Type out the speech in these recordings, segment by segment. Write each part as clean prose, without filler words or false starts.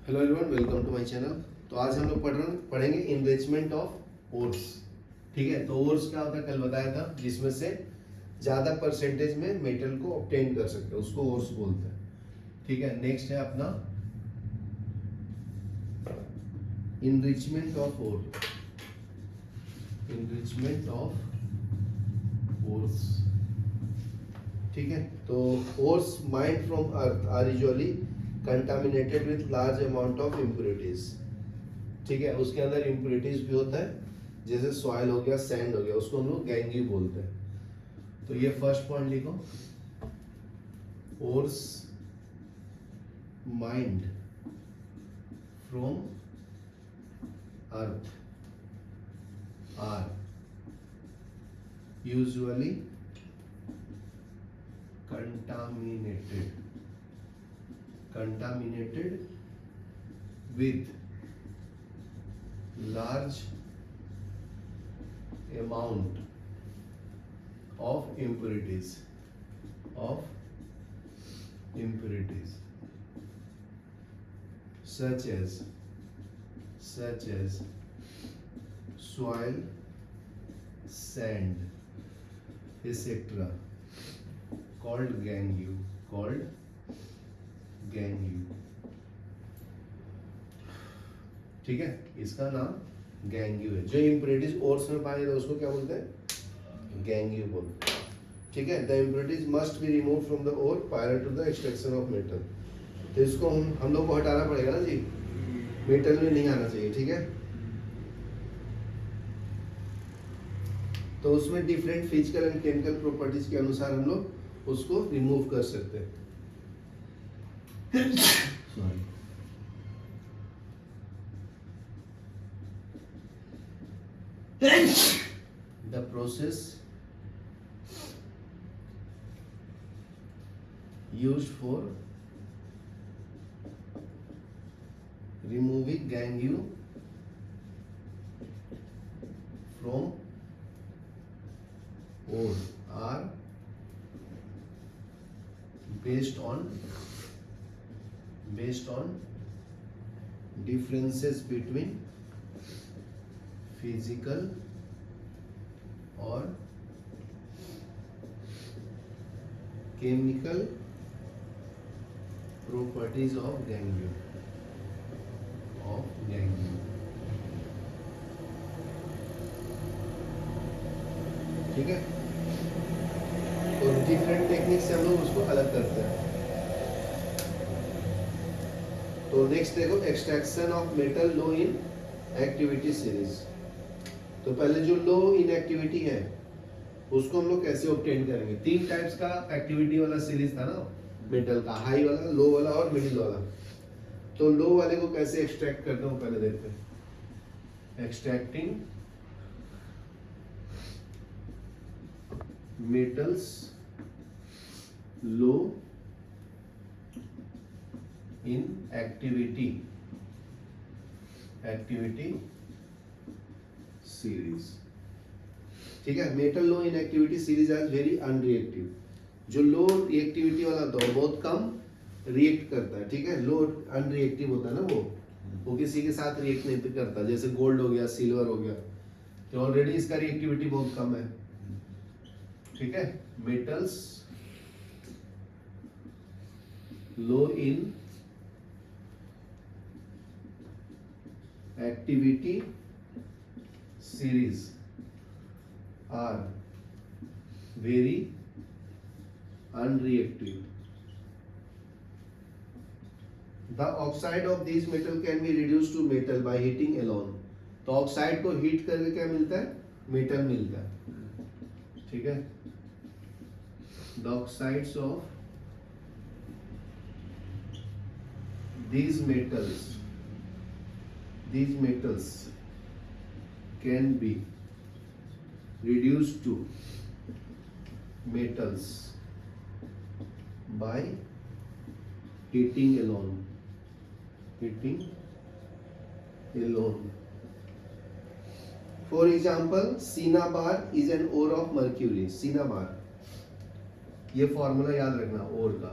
Hello everyone, welcome to my channel. तो आज हम लोग पढ़ेंगे इनरिचमेंट ऑफ ओर्स। ठीक है, तो ओर्स क्या होता है कल बताया था, जिसमें से ज़्यादा परसेंटेज में मेटल को ऑब्टेन कर सकते हैं, उसको ओर्स बोलते हैं। ठीक है, नेक्स्ट है अपना enrichment of ore. Enrichment of ores. ठीक है, तो ores mined from earth are usually contaminated with large amount of impurities. ठीक है, उसके अंदर इम्प्योरिटीज भी होता है, जैसे सॉइल हो गया, सैंड हो गया, उसको हम लोग गैंगी बोलते हैं। तो ये फर्स्ट पॉइंट लिखो, ores mined from earth are usually contaminated with large amount of impurities such as soil, sand, etc. called gangue. ठीक है, इसका नाम गैंग्यू है। जो इम्प्योरिटीज ओर्स में पाए जाते हैं उसको क्या बोलते हैं? गैंग्यू बोलते हैं। ठीक है, the impurities must be remove from the ore prior to the extraction of metal. तो इसको हम लोग को हटाना पड़ेगा ना जी, मेटल में नहीं आना चाहिए। ठीक है, तो उसमें different physical and chemical properties के अनुसार हम लोग उसको रिमूव कर सकते हैं। Sorry, the process used for removing gangue from ore are based on differences between physical और केमिकल प्रॉपर्टीज ऑफ गैंग्यू। ठीक है, तो डिफरेंट टेक्निक से हम लोग उसको अलग करते हैं। तो नेक्स्ट देखो, extraction of metal low in activity series. तो पहले जो लो इन एक्टिविटी है उसको हम लोग कैसे ऑब्टेन करेंगे? तीन टाइप्स का एक्टिविटी वाला सीरीज था ना मेटल का, हाई वाला, लो वाला और मिडिल वाला। तो लो वाले को कैसे एक्सट्रैक्ट करते हो पहले देखते हैं। Extracting metals low in activity series. ठीक है, metal low in activity series आज वेरी अनरिएक्टिव। जो लो रिएक्टिविटी वाला तो बहुत कम रिएक्ट करता है। ठीक है, लो अनरिएक्टिव होता है ना, वो किसी के साथ रिएक्ट नहीं करता। जैसे गोल्ड हो गया, सिल्वर हो गया, तो ऑलरेडी इसका रिएक्टिविटी बहुत कम है। ठीक है, metals low in activity series are very unreactive. The oxide of these metal can be reduced to metal by heating alone. तो ऑक्साइड को हीट करके क्या मिलता है? मेटल मिलता है। ठीक है, the oxides of these metals can be reduced to metals by heating alone. For example, cinnabar is an ore of mercury. cinnabar, ये फॉर्मूला याद रखना ओर का,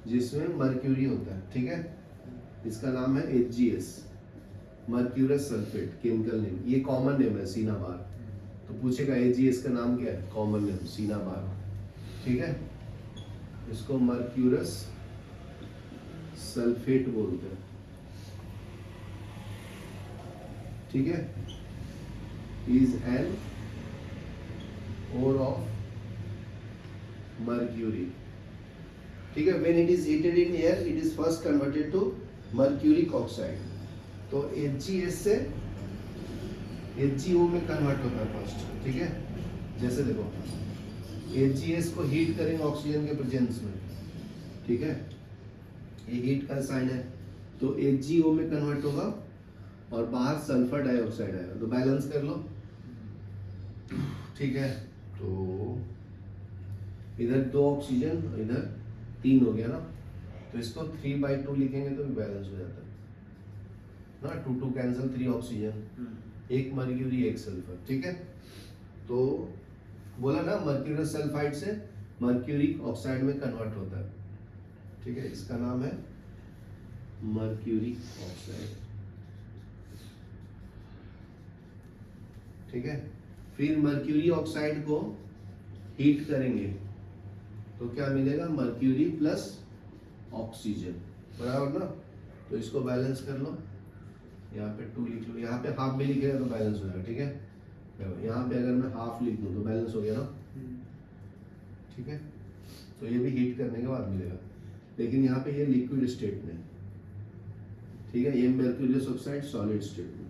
जिसमें मर्क्यूरी होता है। ठीक है, इसका नाम है HGS, mercurous sulphate, chemical name. ये कॉमन नेम है सिनाबार। तो पूछेगा HGS का नाम क्या है, कॉमन नेम सिनाबार, ठीक है। इसको मर्क्यूरस सल्फेट बोलते हैं, ठीक है। Is an ore of mercury, ठीक है। When it is heated in air it is first converted to mercuric oxide. तो HgS से HgO में कन्वर्ट होता है फर्स्ट, ठीक है। जैसे देखो HgS को हीट करेंगे ऑक्सीजन के प्रेजेंस में, ठीक है, ये हीट का साइन है। तो HgO में कन्वर्ट होगा और बाहर सल्फर डाइऑक्साइड आएगा, तो बैलेंस कर लो, ठीक है। तो इधर 2 ऑक्सीजन, इधर 3 हो गया ना, तो इसको 3/2 लिखेंगे तो भी बैलेंस हो जाता है ना। 2 कैंसिल, 3 ऑक्सीजन, 1 मर्क्यूरी 1 सल्फर, ठीक है। तो बोला ना मर्क्यूरस सल्फाइड से मर्क्यूरिक ऑक्साइड में कन्वर्ट होता है, ठीक है। इसका नाम है मर्क्यूरिक ऑक्साइड, ठीक है। फिर मर्क्यूरी ऑक्साइड को हीट करेंगे तो क्या मिलेगा, मर्क्यूरी प्लस ऑक्सीजन, बराबर ना। तो इसको बैलेंस कर लो, यहाँ पे 2 लिख लो, यहाँ पे हाफ भी लिखेगा तो बैलेंस हो जाएगा, ठीक है। यहाँ पे अगर मैं हाफ लिख दूँ तो बैलेंस हो गया ना, ठीक है। तो ये भी हीट करने के बाद मिलेगा, लेकिन यहाँ पे ये लिक्विड स्टेट में, ठीक है। ये मर्क्यूरियस ऑक्साइड सॉलिड स्टेट में।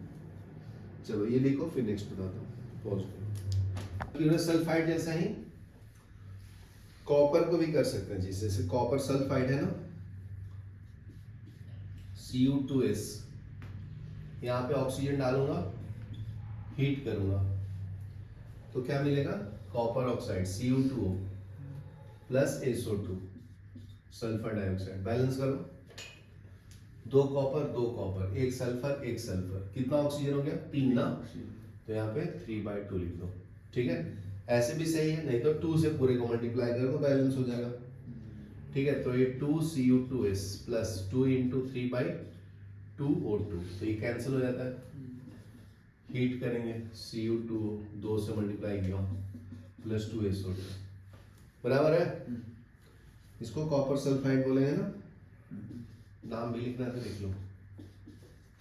चलो ये लिखो, फिर नेक्स्ट बताता हूँ, पॉज करो। मर्क्यूरस सल्फाइड जैसा ही कॉपर को भी कर सकते हैं, जैसे कॉपर सल्फाइड है ना, Cu2S, यहाँ पे ऑक्सीजन डालूंगा, हीट करूंगा तो क्या मिलेगा, copper oxide Cu2O plus SO2 sulphur dioxide. Balance करो, 2 कॉपर 2 कॉपर, 1 सल्फर 1 सल्फर, कितना ऑक्सीजन हो गया, 3 ना। तो यहाँ पे 3/2 लिख दो, ठीक है। ऐसे भी सही है, नहीं तो 2 से पूरे को मल्टीप्लाई करो तो बैलेंस हो जाएगा, ठीक है। तो ये 2Cu2S प्लस 2 इंटू 3/2O2, तो ये कैंसिल हो जाता है। हीट करेंगे Cu2 2 से मल्टीप्लाई किया प्लस 2SO2, बराबर है। इसको कॉपर सल्फाइड बोलेंगे ना, नाम भी लिखना है तो लिख लो,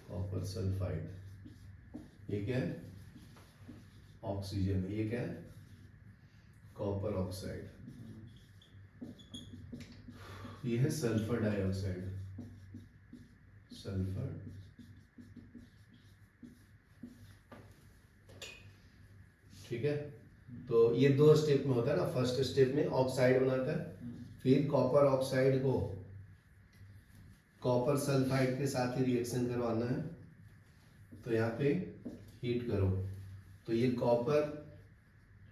कॉपर सल्फाइड। ये क्या है, ऑक्सीजन, ये क्या है, कॉपर ऑक्साइड, ये है सल्फर डाइऑक्साइड, सल्फर, ठीक है। तो ये 2 स्टेप में होता है ना। फर्स्ट स्टेप में ऑक्साइड बनाता है, फिर कॉपर ऑक्साइड को कॉपर सल्फाइड के साथ ही रिएक्शन करवाना है। तो यहाँ पे हीट करो तो ये कॉपर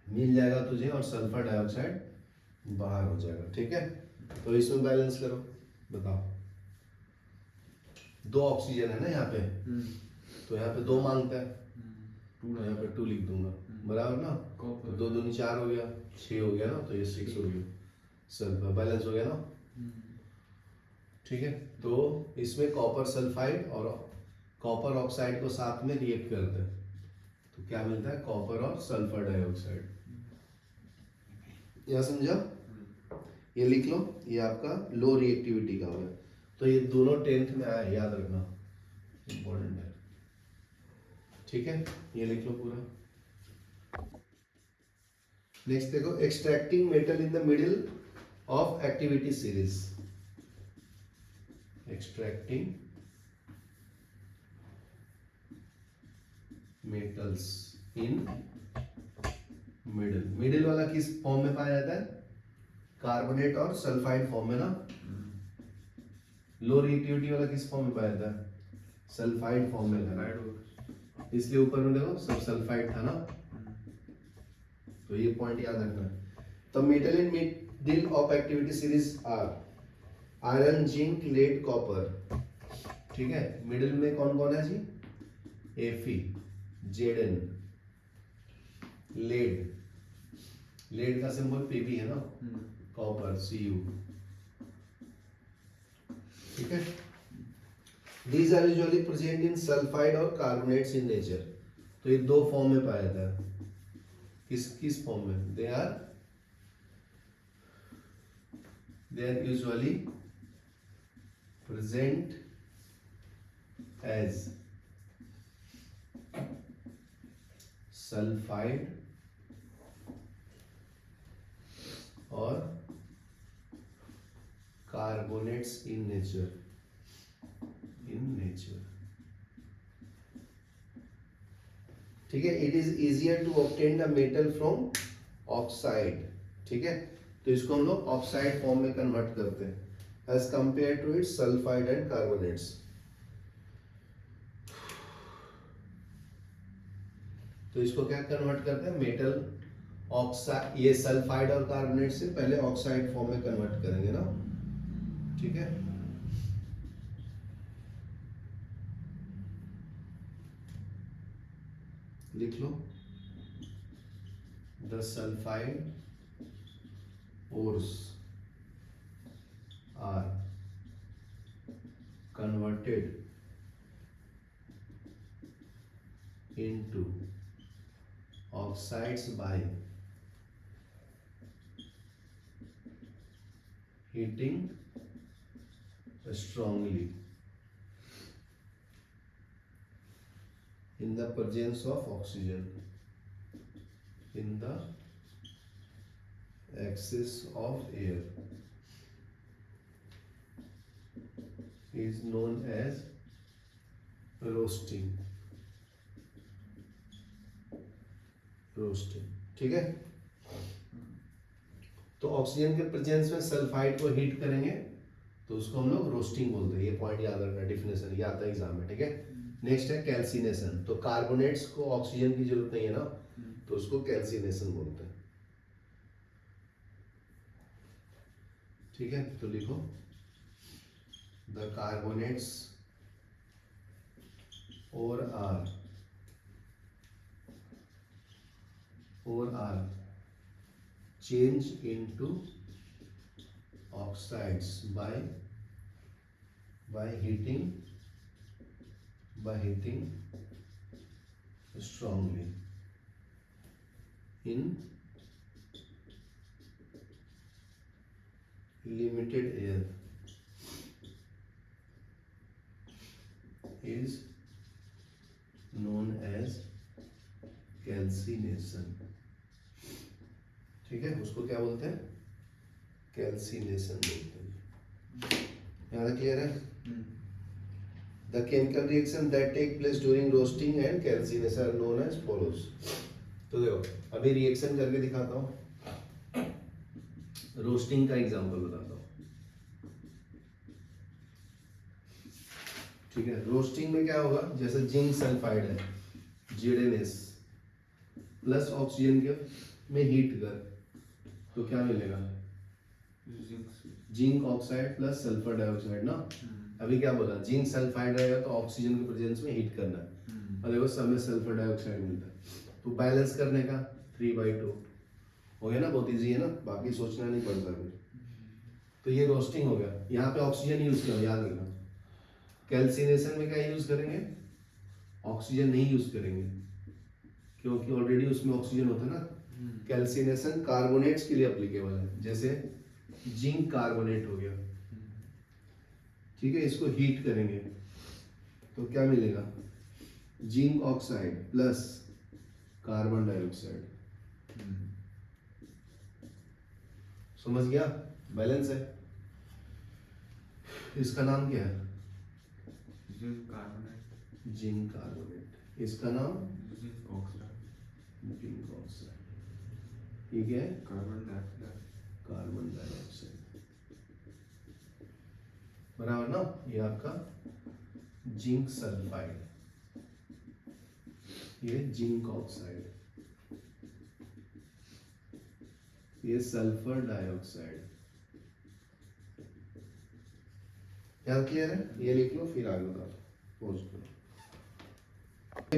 मिल जाएगा तुझे और सल्फर डाइऑक्साइड बाहर हो जाएगा, ठीक है। तो इसमें बैलेंस करो, बताओ, 2 ऑक्सीजन है ना यहाँ पे, तो यहाँ पे 2 मांगता है, तो यहाँ पे 2 लिख दूंगा, बराबर ना। तो 2 दूनी 4 हो गया, 6 हो गया ना, तो ये 6 हो गया, सल्फर बैलेंस हो गया ना, ठीक है। तो इसमें कॉपर सल्फाइड और कॉपर ऑक्साइड को साथ में रिएक्ट करते हैं तो क्या मिलता है, कॉपर और सल्फर डाइऑक्साइड। यह समझा, ये लिख लो, ये आपका लो रिएक्टिविटी का होगा। तो ये दोनों 10th में आया, याद रखना, इंपॉर्टेंट है, ठीक है। ये लिख लो पूरा। नेक्स्ट देखो, extracting metal in the middle of activity series. Extracting metals in middle, middle वाला किस फॉर्म में पाया जाता है, कार्बोनेट और सल्फाइड फॉर्म में ना। लो रिएक्टिविटी वाला किस फॉर्म में पाया जाता है, सल्फाइड फॉर्म में, इसलिए ऊपर में देखो सब सल्फाइड था ना। तो ये पॉइंट याद रखना है। तो metal in middle of activity series are iron, zinc, lead, copper, ठीक है। मिडिल में कौन कौन है जी, Fe, Zn, लेड, लेड का सिंबल Pb है ना, कॉपर Cu, ठीक है। These are usually present in sulfide और carbonates in nature. तो ये दो फॉर्म में पाया जाता है. किस फॉर्म में? They are usually present as sulfide और carbonates in nature. ठीक है. It is easier to obtain the metal from oxide. ठीक है. तो इसको हम लोग ऑक्साइड फॉर्म में कन्वर्ट करते हैं as compare to its sulphide and carbonates. तो इसको क्या कन्वर्ट करते हैं? मेटल ऑक्साइड, ये सल्फाइड और कार्बोनेट से पहले ऑक्साइड फॉर्म में कन्वर्ट करेंगे ना. ठीक है. लिख लो. The sulphide ores are converted into oxides by heating strongly in the presence of oxygen. In the excess of air is known as roasting. ठीक है. तो ऑक्सीजन के प्रेजेंस में सल्फाइड को हीट करेंगे तो उसको हम लोग रोस्टिंग बोलते हैं. ये पॉइंट याद रखना, डिफिनेशन ये आता है एग्जाम में. ठीक है. नेक्स्ट है कैल्सिनेशन. तो कार्बोनेट्स को ऑक्सीजन की जरूरत नहीं है ना, तो उसको कैल्सिनेशन बोलते हैं. ठीक है. तो लिखो द कार्बोनेट्स और are change into oxides by heating strongly in limited air is known as calcination. ठीक है. उसको क्या बोलते हैं? कैल्सिनेशन बोलते हैं. यहाँ तक क्लियर है? The chemical reaction that take place during roasting and calcination are known as follows. तो देखो अभी रिएक्शन करके दिखाता हूँ. रोस्टिंग का एग्जांपल बताता हूँ. ठीक है. रोस्टिंग में क्या होगा? जैसे जिंक सल्फाइड है ZnS प्लस ऑक्सीजन के में हीट कर तो क्या मिलेगा? Zinc oxide plus sulphur dioxide ना. अभी क्या बोला? जिंक सल्फाइड रहेगा तो ऑक्सीजन के प्रेजेंस में हीट करना है और देखो सब में सल्फर डाइऑक्साइड मिलता है. तो बैलेंस करने का 3/2 हो गया ना. बहुत इजी है ना, बाकी सोचना नहीं पड़ता फिर. तो ये रोस्टिंग हो गया. यहाँ पे ऑक्सीजन यूज किया, याद रखना. कैल्सिनेशन में क्या यूज करेंगे? ऑक्सीजन नहीं यूज करेंगे क्योंकि ऑलरेडी उसमें ऑक्सीजन होता है ना. कैल्सिनेशन कार्बोनेट्स के लिए एप्लीकेबल है. जैसे जिंक कार्बोनेट हो गया. ठीक है. इसको हीट करेंगे तो क्या मिलेगा? Zinc oxide plus carbon dioxide. समझ गया? बैलेंस है. इसका नाम क्या है? Zinc carbonate. इसका नाम जिंक ऑक्साइड. ठीक है. कार्बन डाइऑक्साइड बराबर ना. ये आपका जिंक सल्फाइड, ये जिंक ऑक्साइड, ये सल्फर डाइऑक्साइड. याद क्लियर है? ये लिख लो फिर आगे बताओ. पोज करो.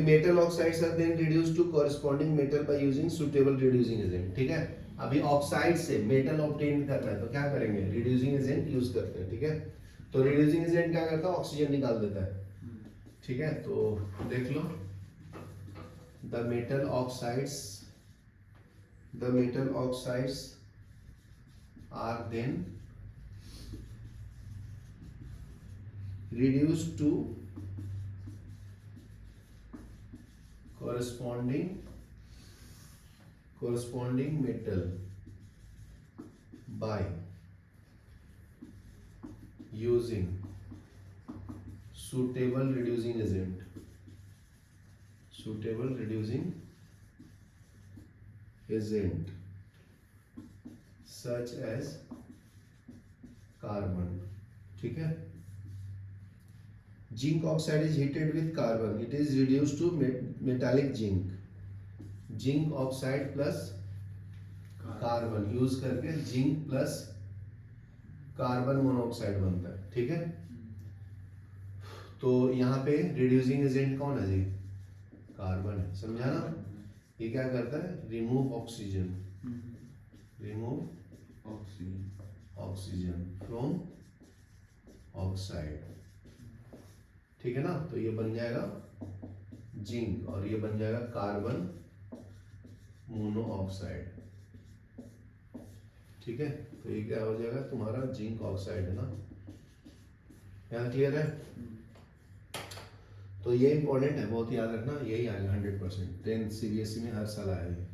Metal oxides are then reduced to corresponding metal by using suitable reducing agent. ठीक है. अभी ऑक्साइड से मेटल ऑब्टेन करना है तो क्या करेंगे? रिड्यूसिंग एजेंट यूज करते हैं. ठीक है. तो रिड्यूसिंग एजेंट क्या करता है, ऑक्सीजन निकाल देता है। ठीक है, तो देख लो, the metal oxides are then reduced to corresponding metal by using suitable reducing agent such as carbon। ठीक है, zinc oxide is heated with carbon, it is reduced to metallic zinc oxide plus carbon use करके zinc plus carbon monoxide बनता है। ठीक है, तो यहाँ पे रिड्यूसिंग एजेंट कौन है जी, कार्बन है, समझा ना। ये क्या करता है, रिमूव ऑक्सीजन फ्रॉम ऑक्साइड। ठीक है ना, तो ये बन जाएगा जिंक और ये बन जाएगा कार्बन मोनोऑक्साइड। ठीक है, तो ये क्या हो जाएगा तुम्हारा जिंक ऑक्साइड है ना, यहाँ क्लियर है। तो ये इंपॉर्टेंट है, बहुत याद रखना, यही आएगा 100%, 10 CBSE में हर साल आएगा।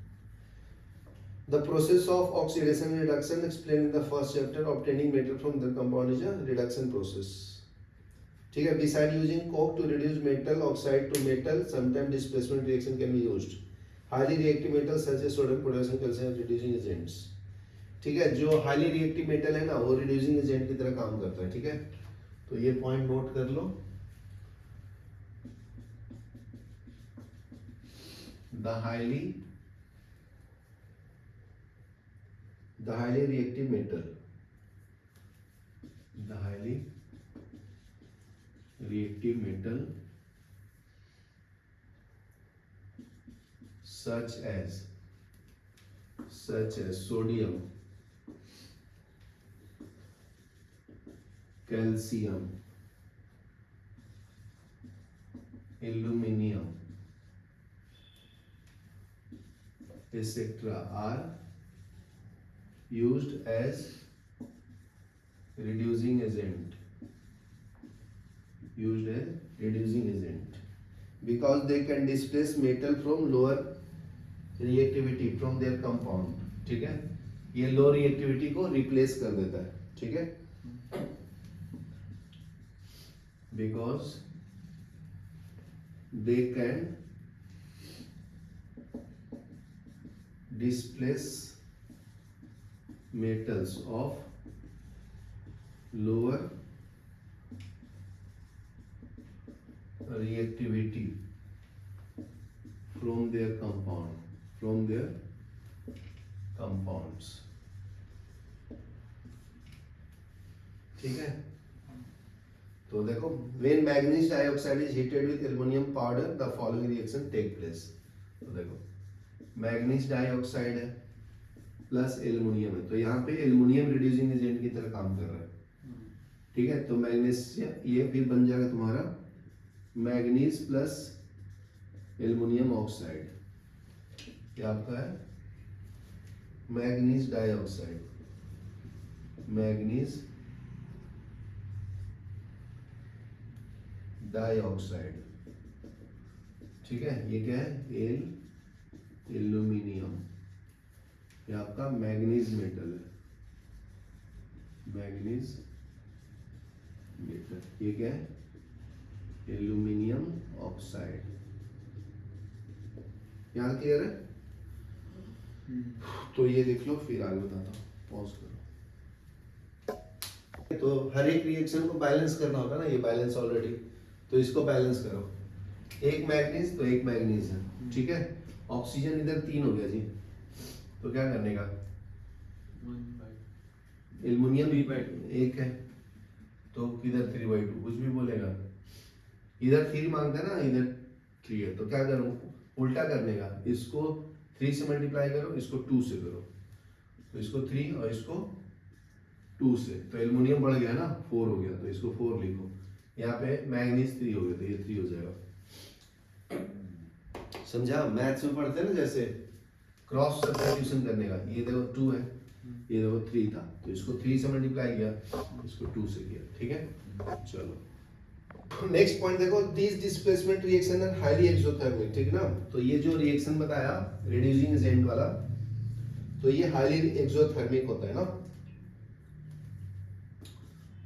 The process of oxidation and reduction explained in the first chapter, obtaining metal from the compound is a reduction process। ठीक है, beside using coke to reduce metal oxide to metal, sometimes displacement reaction can be used। highly reactive metals such as sodium, potassium, calcium reducing agents। ठीक है, जो highly reactive metal है ना वो reducing agent की तरह काम करता है। ठीक है, तो ये पॉइंट नोट कर लो, the highly reactive metal such as sodium, calcium, aluminium, etc. are used as reducing agent because they can displace metal from lower reactivity from their compound। ठीक है, ये लो रिएक्टिविटी को रिप्लेस कर देता है। ठीक है, because they can displace metals of lower reactivity from their compounds। ठीक है, तो देखो, when manganese dioxide is heated with aluminum powder, the following reaction take place। तो देखो, मैग्नीज डाइऑक्साइड है प्लस एल्युमिनियम है, तो यहाँ पे एल्युमिनियम रिड्यूसिंग एजेंट की तरह काम कर रहा है। ठीक है, तो मैग्नीशियम ये फिर बन जाएगा तुम्हारा मैग्नीज प्लस एल्युमिनियम ऑक्साइड, क्या आपका है मैग्नीज डाइऑक्साइड। ठीक है, ये क्या है एल्युमिनियम, ये आपका मैग्नीज मेटल है, ये क्या है एल्युमिनियम ऑक्साइड। यहाँ क्लियर है। तो ये देख लो, फिर आगे बताता हूँ, पॉज करो। तो हर एक रिएक्शन को बैलेंस करना होता है ना, ये बैलेंस ऑलरेडी, तो इसको बैलेंस करो, एक मैग्नीज तो एक मैग्नीज है। ठीक है, ऑक्सीजन इधर 3 हो गया जी, तो क्या करने का, एल्युमिनियम एक है तो किधर 3/2, कुछ भी बोलेगा, इधर 3 मांगता है ना, इधर 3 है, तो क्या करूं, उल्टा करने का, इसको 3 से मल्टीप्लाई करो, इसको 2 से करो, तो इसको 3 और इसको 2 से, तो एल्युमिनियम बढ़ गया ना, 4 हो गया, तो इसको 4 लिखो। यहाँ पे मैग्नीज 3 हो गया, तो ये 3 हो जाएगा। समझा? मैथ्स में पढ़ते हैं ना जैसे क्रॉस सब्स्टिट्यूशन करने का, ये देखो 2 है, ये देखो 3 था, तो इसको 3 से मल्टीप्लाई किया, इसको 2 से किया। ठीक है, चलो नेक्स्ट पॉइंट देखो, this displacement reaction are highly exothermic. ठीक ना, तो ये जो रिएक्शन बताया रिड्यूसिंग एजेंट वाला, तो ये हाईली एक्सोथर्मिक होता है ना,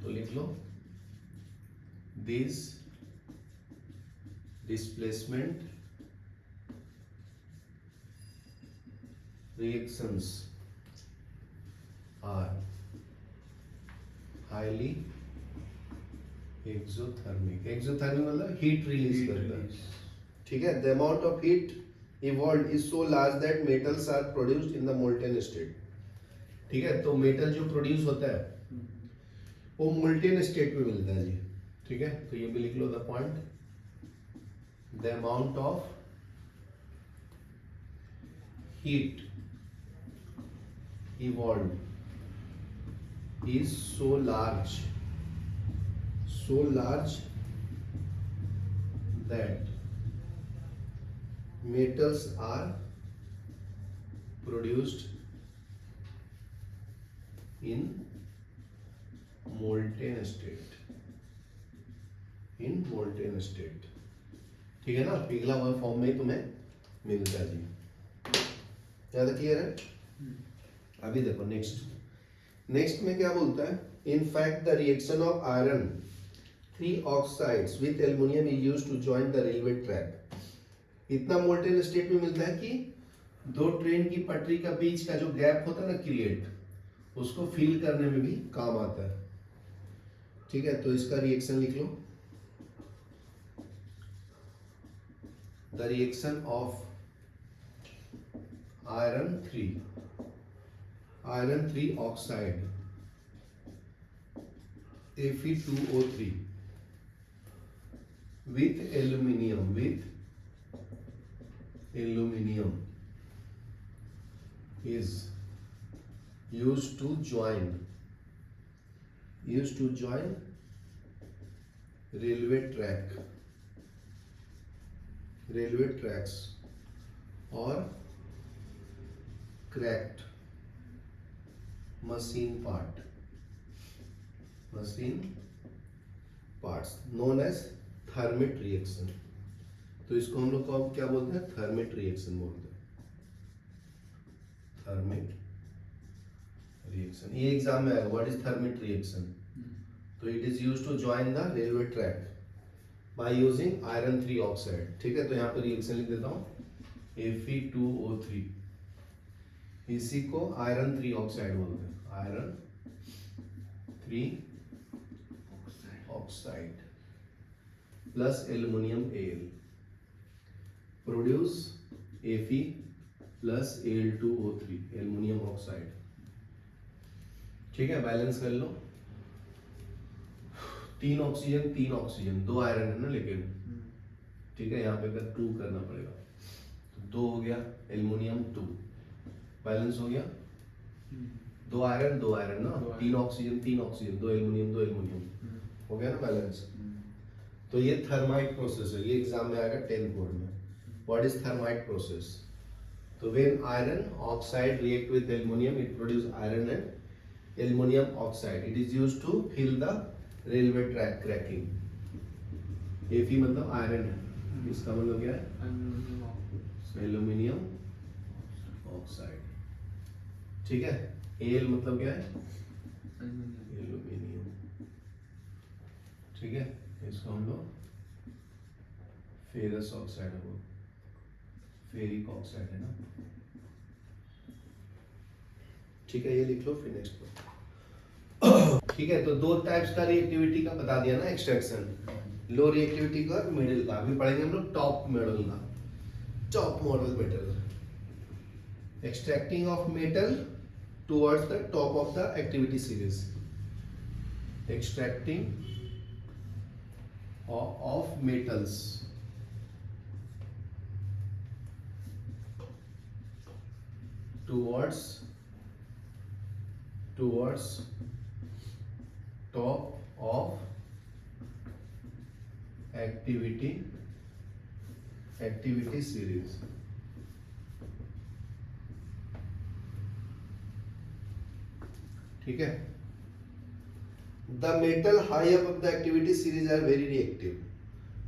तो लिख लो this displacement reactions are highly exothermic। exothermic मतलब हीट रिलीज करता है। ठीक है, the amount of heat evolved is so large that metals are produced in the molten state। ठीक है, तो मेटल जो प्रोड्यूस होता है वो मोल्टेन स्टेट में मिलता है जी। ठीक है, तो ये भी लिख लो the point, the amount of heat evolved is so large that metals are produced in molten state। ठीक है ना, पिघला हुआ फॉर्म में तुम्हें मिलता है जी। ज्यादा क्लियर है? अभी देखो नेक्स्ट में क्या बोलता है, in fact the reaction of iron 3 oxides with aluminium is used to join the railway track. इतना मोल्टेन स्टेट में मिलता है कि 2 ट्रेन की पटरी का बीच का जो गैप होता है ना क्रिएट, उसको फिल करने में भी काम आता है। ठीक है, तो इसका रिएक्शन लिख लो, the reaction of iron 3 oxide Fe2O3 with aluminium is used to join railway tracks or cracked machine parts known as thermite reaction. तो इसको हम लोग को क्या बोलते हैं, थर्मिट रिएक्शन बोलते हैं। थर्मिट रिएक्शन, ये एग्जाम में आएगा, व्हाट इज थर्मिट रिएक्शन। तो it is used to join the railway track by using iron 3 oxide. ठीक है, तो यहाँ पे रिएक्शन लिख देता हूँ, Fe2O3, इसी को आयरन 3 ऑक्साइड बोलते हैं, iron 3 oxide plus aluminium Al produce Fe plus Al2O3, aluminium oxide. ठीक है, बैलेंस कर लो, 3 ऑक्सीजन 2 आयरन है ना, लेकिन ठीक है, यहाँ पे अगर 2 करना पड़ेगा, तो 2 हो गया, एल्युमिनियम 2, बैलेंस हो गया 2 आयरन ना, 3 ऑक्सीजन 2 एल्युमिनियम हो गया ना बैलेंस। तो ये थर्माइट प्रोसेस है, ये एग्जाम में आएगा 10th बोर्ड में, व्हाट इज थर्माइट प्रोसेस। तो when iron oxide react with aluminium it produce iron and aluminium oxide, it is used to fill the railway track cracking. Fe मतलब iron है, इसका मतलब क्या है, एल्युमिनियम ऑक्साइड। ठीक है, Al मतलब क्या है, एल्युमिनियम। ठीक है, इसको हम लोग फेरस ऑक्साइड है, वो फेरिक ऑक्साइड है ना। ठीक है, ये लिख लो, फिर नेक्स्ट पर। ठीक है, तो 2 टाइप्स का रिएक्टिविटी का बता दिया ना, एक्सट्रैक्शन, लो रिएक्टिविटी का, मिडिल का। अभी पढ़ेंगे हम लोग top model metal, extracting of metal towards the top of the activity series, एक्सट्रैक्टिंग of metals towards top of activity series. ठीक है. The metal high up of the activity series are very reactive.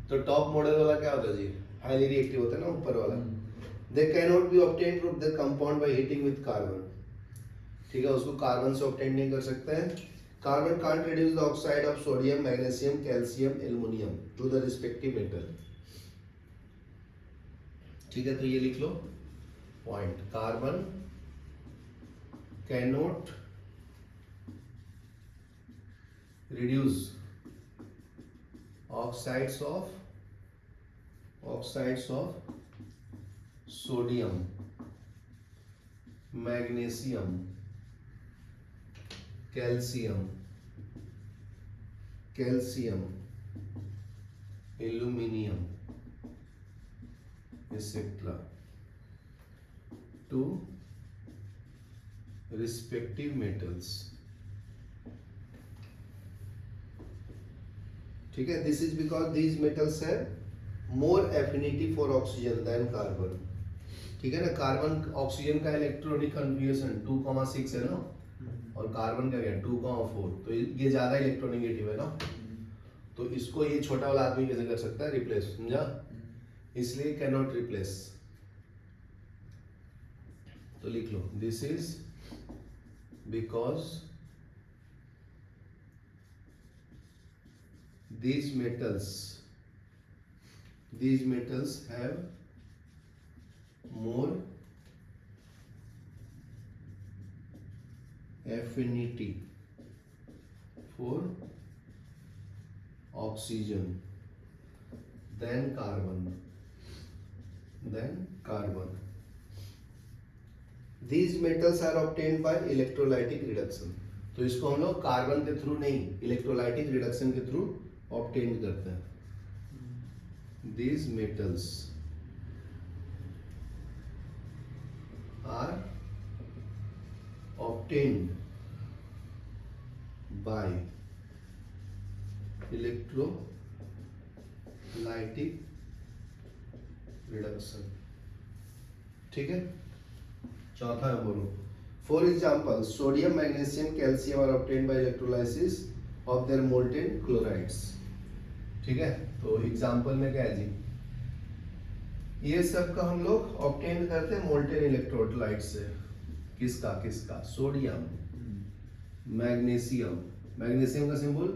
तो top model वाला क्या होता है जी, highly reactive होता है ना ऊपर वाला. They can not be obtained from the compound by heating with carbon. ठीक है, उसको कार्बन से ऑब्टेन नहीं कर सकते हैं. Carbon can't reduce the oxide of sodium, magnesium, calcium, aluminium to the respective metal. ठीक है, तो ये लिख लो point. Carbon can not reduce oxides of sodium, magnesium, calcium, aluminium, etc. to respective metals. ठीक है, this is because these metals have more affinity for oxygen than carbon. ठीक है ना, कार्बन ऑक्सीजन का इलेक्ट्रॉनिक कन्फिग्रेशन 2,6 है ना, और carbon का क्या 2,4. तो ये ज्यादा इलेक्ट्रोनेगेटिव है ना, तो इसको ये छोटा वाला आदमी कैसे कर सकता है, रिप्लेस. समझा, इसलिए कैन नॉट रिप्लेस. तो लिख लो this is because these metals have more affinity for oxygen than carbon. These metals are obtained by electrolytic reduction. तो इसको हम लोग कार्बन के थ्रू नहीं, इलेक्ट्रोलाइटिक रिडक्शन के थ्रू ऑब्टेन करते हैं. These metals are obtained by electrolytic reduction. ठीक है, चौथा है बोलो. For example, sodium, magnesium, calcium are obtained by electrolysis of their molten chlorides. ठीक है, तो एग्जाम्पल में क्या है जी, ये सब का हम लोग ऑब्टेन करते हैं मोल्टेन इलेक्ट्रोलाइट से. किसका सोडियम, मैग्नीशियम का सिंबल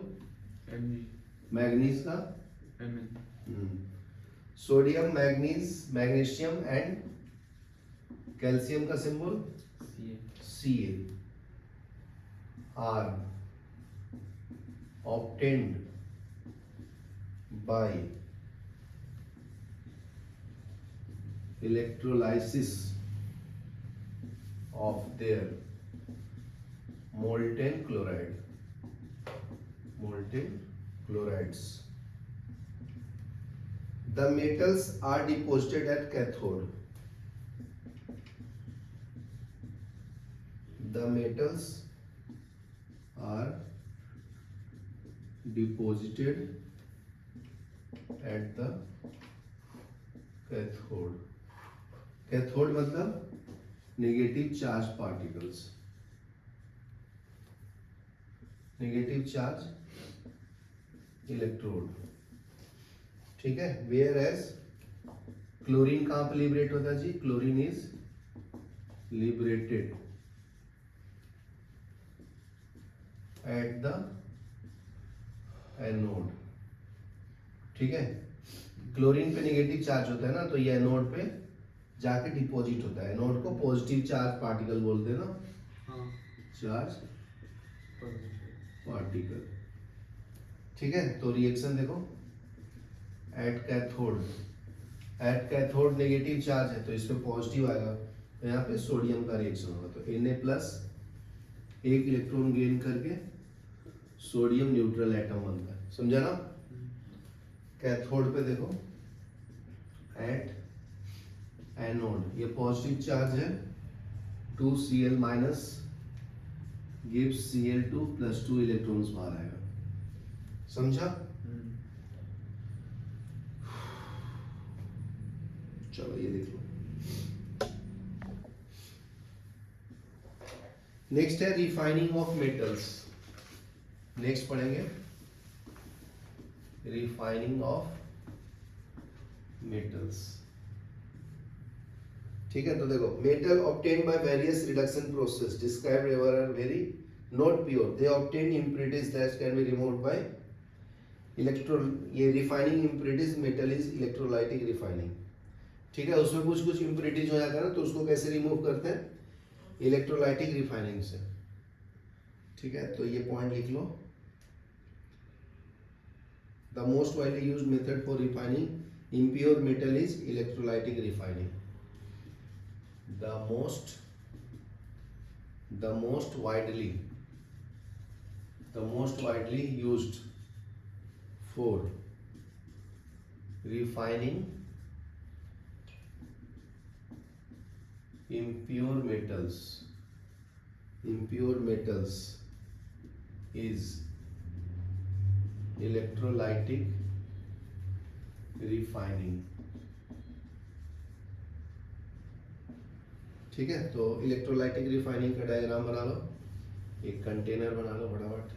मैग्नीज का सोडियम, मैग्नीशियम एंड कैल्शियम का symbol Ca are obtained by electrolysis of their molten chlorides. The metals are deposited at cathode. The metals are deposited at the cathode. Cathode मतलब negative charge particles. Negative charge electrode. ठीक है, whereas chlorine कहाँ पे liberate होता है जी, chlorine is liberated at the anode. ठीक है, क्लोरीन पे नेगेटिव चार्ज होता है ना, तो ये एनोड पे जाके डिपॉजिट होता है. एनोड को पॉजिटिव चार्ज पार्टिकल बोलते हैं ना, चार्ज पार्टिकल. ठीक है, तो रिएक्शन देखो, एट कैथोड नेगेटिव चार्ज है तो इस पे पॉजिटिव आएगा, तो यहाँ पे सोडियम का रिएक्शन होगा. तो Na प्लस एक इलेक्ट्रॉन गेन करके सोडियम न्यूट्रल एटम बनता है. समझा ना. कैथोड पे देखो, एट एनोड ये पॉजिटिव चार्ज है, 2Cl minus gives Cl2 plus 2 electrons बाहर आएगा. समझा? चलो ये देख लो। नेक्स्ट है रिफाइनिंग ऑफ मेटल्स। नेक्स्ट पढ़ेंगे रिफाइनिंग ऑफ मेटल्स। ठीक है, तो देखो metal obtained by various reduction process described ever are very not pure, they obtain impurities that can be removed by electro, ये refining impurities metal is electrolytic refining. ठीक है, उसमें कुछ कुछ इम्प्यूरिटीज हो जाता है ना, तो उसको कैसे रिमूव करते हैं? इलेक्ट्रोलाइटिक रिफाइनिंग से। ठीक है, तो ये पॉइंट लिख लो। The most widely used method for refining impure metal is electrolytic refining. The most widely used for refining impure metals is electrolytic refining। ठीक है, तो इलेक्ट्रोलाइटिक रिफाइनिंग का डायग्राम बना लो, एक कंटेनर बना लो फटाफट।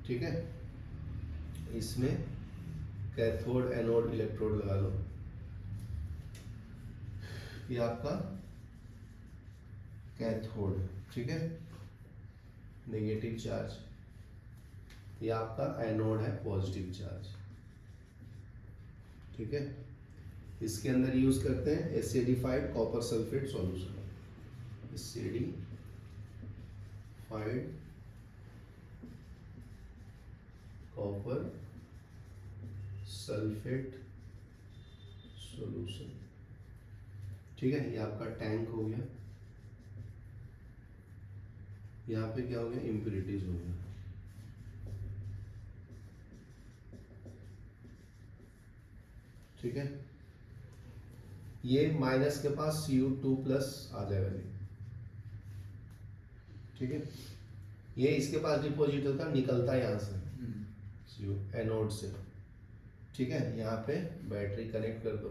ठीक है, इसमें कैथोड एनोड इलेक्ट्रोड लगा लो। ये आपका कैथोड, ठीक है, नेगेटिव चार्ज। ये आपका एनोड है, पॉजिटिव चार्ज। ठीक है, इसके अंदर यूज करते हैं acidified copper sulphate solution. Acidified copper sulphate solution. ठीक है, ये आपका टैंक हो गया। यहाँ पे क्या हो गया? इम्प्यूरिटीज हो गया। ठीक है, ये माइनस के पास Cu2+ आ जाएगा जी। ठीक है, ये इसके पास डिपॉजिट होता है, निकलता है यहाँ से एनोड से। ठीक है, यहाँ पे बैटरी कनेक्ट कर दो,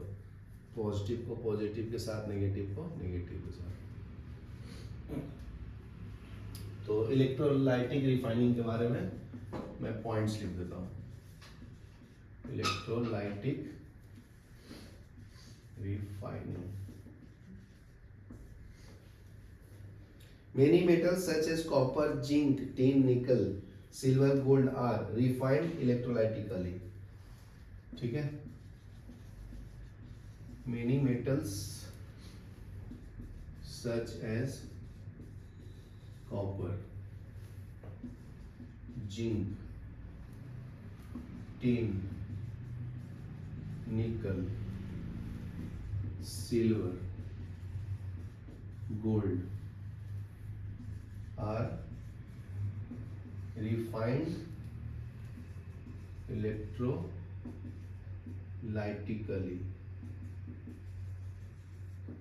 पॉजिटिव को पॉजिटिव के साथ, नेगेटिव को नेगेटिव के साथ। तो इलेक्ट्रोलाइटिक रिफाइनिंग के बारे में मैं पॉइंट्स लिख देता हूँ। Electrolytic refining. Many metals such as copper, zinc, tin, nickel, silver, gold are refined electrolytically. ठीक है, many metals such as copper, zinc, tin, nickel, silver, gold are refined electrolytically।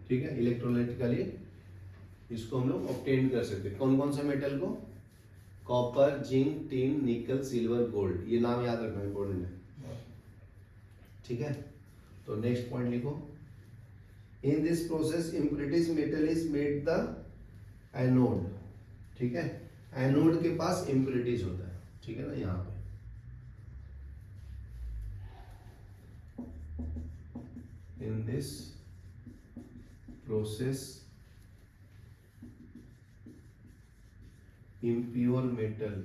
ठीक है, इलेक्ट्रोलाइटिकली इसको हम लोग ऑब्टेन कर सकते हैं। कौन कौन से मेटल को? कॉपर, जिंक, टिन, निकल, सिल्वर, गोल्ड। ये नाम याद रखना इंपॉर्टेंट है। ठीक है, तो नेक्स्ट पॉइंट लिखो। In this process impurities metal is made the anode। ठीक है, एनोड के पास impurities होता है। ठीक है ना, यहाँ पे in this process impure metal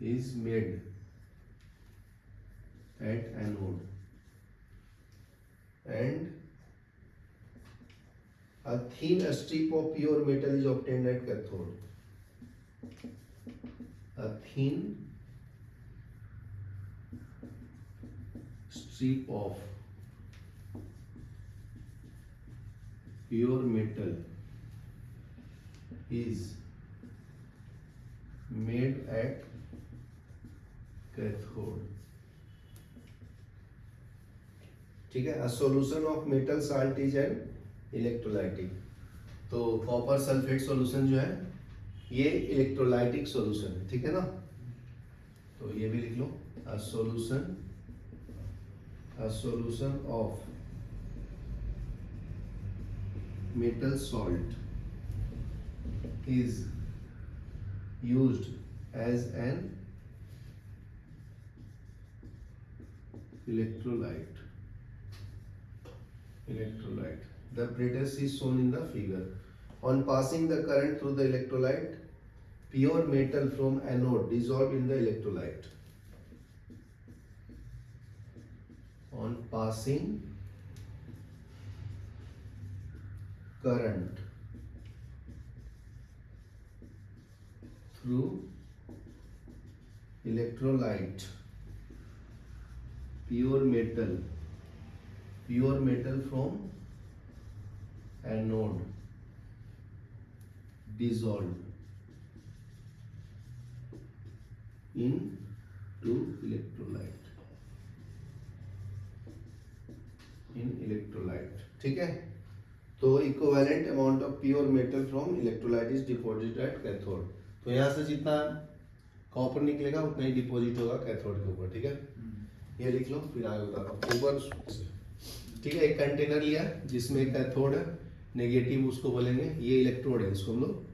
is made at anode and a thin strip of pure metal is obtained at cathode। A thin strip of pure metal is made at cathode। ठीक है, solution of metal salt is an electrolytic. तो copper sulphate solution जो है ये electrolytic solution है, ठीक है ना। तो ये भी लिख लो, a solution of metal salt is used as an electrolyte. The apparatus is shown in the figure. On passing the current through the electrolyte, pure metal from anode dissolved in the electrolyte. On passing current through electrolyte, pure metal from anode dissolved into electrolyte, ठीक है। तो equivalent amount of pure metal from electrolyte is deposited at cathode. तो यहाँ से जितना copper निकलेगा उतना ही deposit होगा कैथोड के ऊपर, ठीक है। ये लिख लो, फिर आगे बताता हूँ ऊपर, ठीक है। एक कंटेनर लिया जिसमें कैथोड है, नेगेटिव उसको बोलेंगे, ये इलेक्ट्रोड है, इसको हम लोग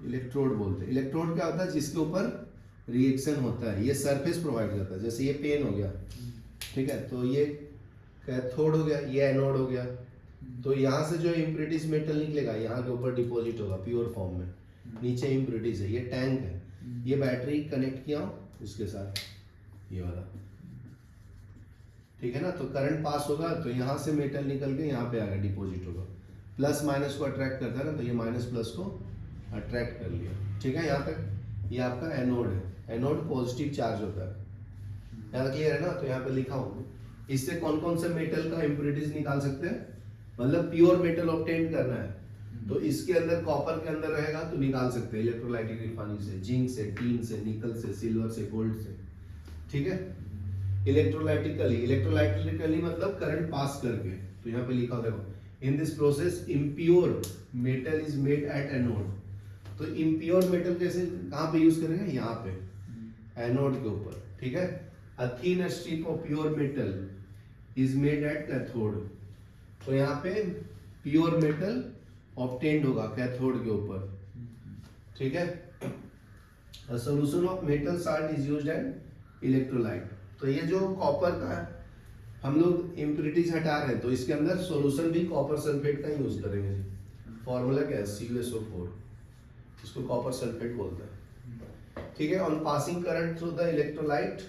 इलेक्ट्रोड बोलते हैं। इलेक्ट्रोड क्या होता है, जिसके ऊपर रिएक्शन होता है, ये सरफेस प्रोवाइड करता है। जैसे ये पेन हो गया, ठीक है, तो ये कैथोड हो गया, ये एनोड हो गया। तो यहाँ से जो इम्प्यूरिटीज मेटल निकलेगा यहाँ के ऊपर डिपॉजिट होगा प्योर फॉर्म में, नीचे इम्प्यूरिटीज है। ये टैंक है, ये बैटरी कनेक्ट किया इसके साथ, ये वाला, ठीक है ना। तो करंट पास होगा तो यहाँ से मेटल निकल के यहाँ पे आएगा, डिपॉजिट होगा। प्लस माइनस को अट्रैक्ट करता है ना, तो ये माइनस प्लस को अट्रैक्ट कर लिया, ठीक है। यहाँ तक ये आपका एनोड है, एनोड पॉजिटिव चार्ज होता है, यहाँ क्लियर है ना। तो यहाँ पे लिखा हूँ, इससे कौन कौन से मेटल का इम्प्यूरिटीज निकाल सकते हैं, मतलब प्योर मेटल ऑब्टेन करना है तो इसके अंदर कॉपर के अंदर रहेगा तो निकाल सकते हैं इलेक्ट्रोलाइटिक रिफाइनिंग से, जिंक से, टीन से, निकल से, सिल्वर से, गोल्ड से, ठीक है। इलेक्ट्रोलाइटिकली मतलब करंट पास करके। तो यहाँ पे लिखा देखो, in this process impure metal is made at anode. तो इम्प्योर मेटल कैसे, कहाँ पे यूज करेंगे, यहाँ पे एनोड के ऊपर, ठीक है। A thin strip of pure metal is made at cathode। तो यहाँ पे प्योर मेटल ऑब्टेन्ड होगा कैथोड के ऊपर, ठीक है। A solution of metal salt is used as electrolyte। तो ये जो कॉपर का हम लोग इम्प्यूरिटीज हटा रहे हैं, तो इसके अंदर सॉल्यूशन भी कॉपर सल्फेट का यूज करेंगे। फॉर्मूला क्या है, CuSO4, इसको कॉपर सल्फेट बोलते हैं, ठीक है। On passing current through the electrolyte,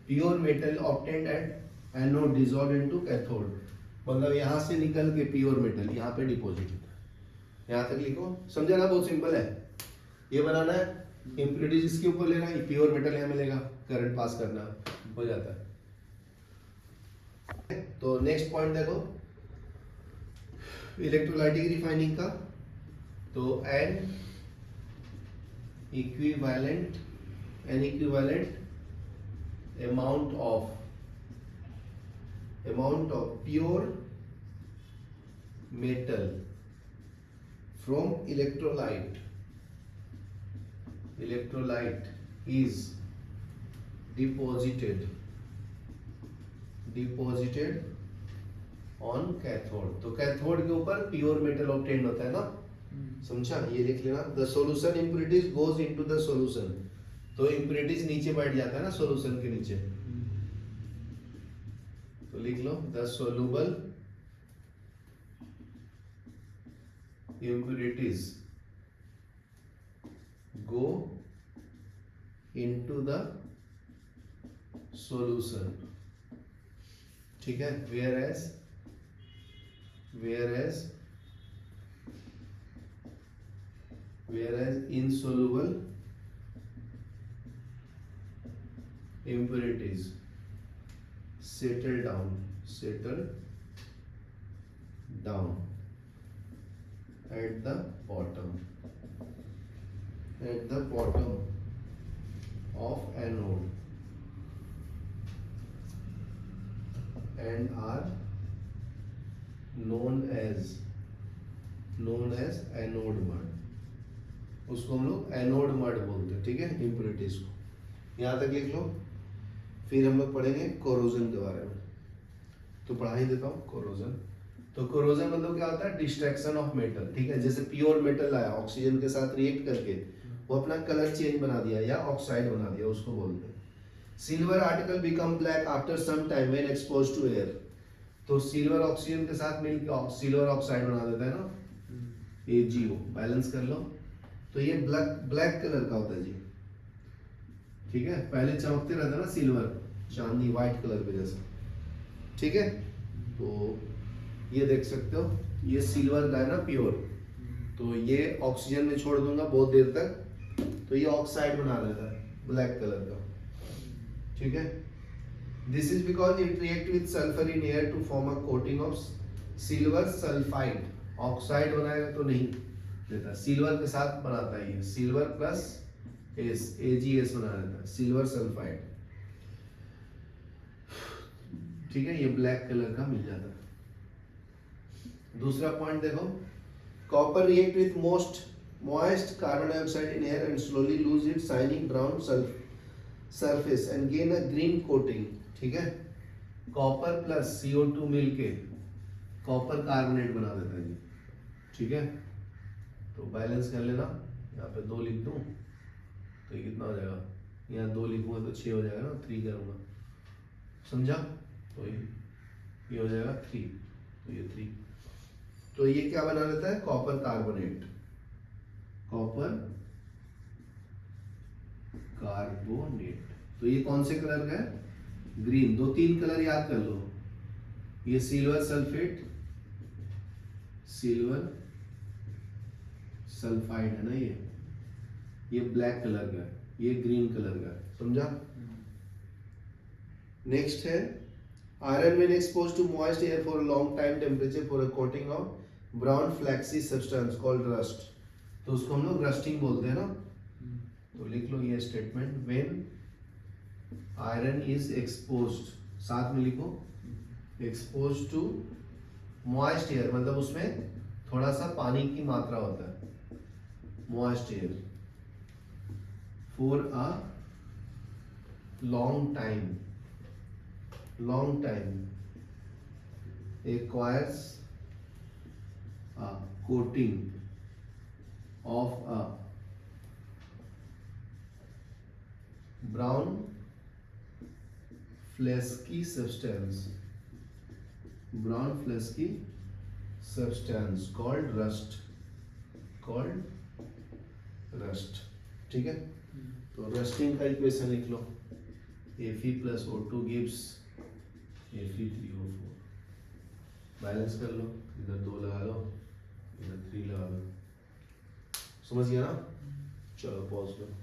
pure metal obtained at anode dissolve into cathode. मतलब यहाँ से निकल के प्योर मेटल यहाँ पे डिपॉजिट होता है। यहाँ तक लिखो, समझा ना, बहुत सिंपल है। ये बनाना है, इम्प्यूरिटीज इसके ऊपर लेना है, प्योर मेटल यहाँ मिलेगा, करंट पास करना हो जाता है। तो नेक्स्ट पॉइंट देखो, इलेक्ट्रोलाइटिक रिफाइनिंग का। तो N equivalent amount of pure metal from electrolyte is deposited on cathode। तो कैथोड के ऊपर प्योर मेटल ऑब्टेन होता है ना, समझा। ये लिख लेना, the solution impurities goes into the solution. तो इम्प्यूरिटीज नीचे बैठ जाता है ना सॉल्यूशन के नीचे, तो लिख लो, the soluble impurities go into the solution, ठीक है। whereas insoluble impurities settle down at the bottom of anode and are known as known as anode mud, उसको हम लोग एनोड मड बोलते हैं, ठीक है, इम्प्योरिटीज को। यहाँ तक लिख लो। फिर हम लोग पढ़ेंगे कोरोजन के बारे में, तो पढ़ा ही देता हूँ कोरोजन। तो कोरोजन मतलब क्या होता है? डिस्ट्रैक्शन ऑफ मेटल, ठीक है। जैसे प्योर मेटल आया, ऑक्सीजन के साथ रिएक्ट करके वो अपना कलर चेंज बना दिया या ऑक्साइड बना दिया, उसको बोलते हैं। Silver article become black after some time when exposed to air. तो सिल्वर ऑक्सीजन के साथ मिलकर सिल्वर ऑक्साइड बना देता है ना, AgO। बैलेंस कर लो। तो ये ब्लैक कलर का होता है जी, ठीक है। पहले चमकते रहता है ना सिल्वर, चांदी व्हाइट कलर के जैसा, ठीक है। तो ये देख सकते हो, ये सिल्वर का है ना प्योर। तो ये ऑक्सीजन में छोड़ दूंगा बहुत देर तक, तो ये ऑक्साइड बना देता है ब्लैक कलर का, ठीक है। This is because it react with sulphur in air to form a coating of silver sulphide. Oxide बनाएगा तो नहीं देता, सिल्वर के साथ बनाता है ये, सिल्वर प्लस एस, AgS बना देता है, सिल्वर सल्फाइड, ठीक है। ये ब्लैक कलर का मिल जाता है। दूसरा पॉइंट देखो, copper react with moist carbon dioxide in air and slowly lose its shining brown surface and gain a green coating, ठीक है। कॉपर प्लस CO2 मिलके कॉपर कार्बोनेट बना देता है जी, ठीक है। तो बैलेंस कर लेना, यहाँ पे 2 लिख दूं तो ये कितना हो जाएगा, यहाँ 2 लिखूंगा तो 6 हो जाएगा ना, 3 करूंगा, समझा। तो ये हो जाएगा 3, तो ये 3। तो ये क्या बना लेता है? Copper carbonate, copper carbonate. तो ये कौन से कलर का है? ग्रीन। 2-3 कलर याद कर लो, ये सिल्वर सल्फेट, सिल्वर सल्फाइड है ना, ये ब्लैक कलर का है, ये ग्रीन कलर का है, समझा। नेक्स्ट है iron when exposed to moist air for a long time temperature for a coating of brown flaky substance called rust. तो उसको हम लोग रस्टिंग बोलते हैं ना। तो लिख लो ये statement, when iron is exposed, साथ में लिखो एक्सपोज्ड टू मॉइस्ट एयर, मतलब उसमें थोड़ा सा पानी की मात्रा होता है, moist air for a long time acquires a coating of a brown flesky substance called rust, ठीक है। तो रस्टिंग का इक्वेशन लिख लो, Fe plus O2 gives Fe3O4। Balance कर लो, इधर 2 लगा लो, इधर 3 लगा लो, समझ गया ना। चलो पॉज करो।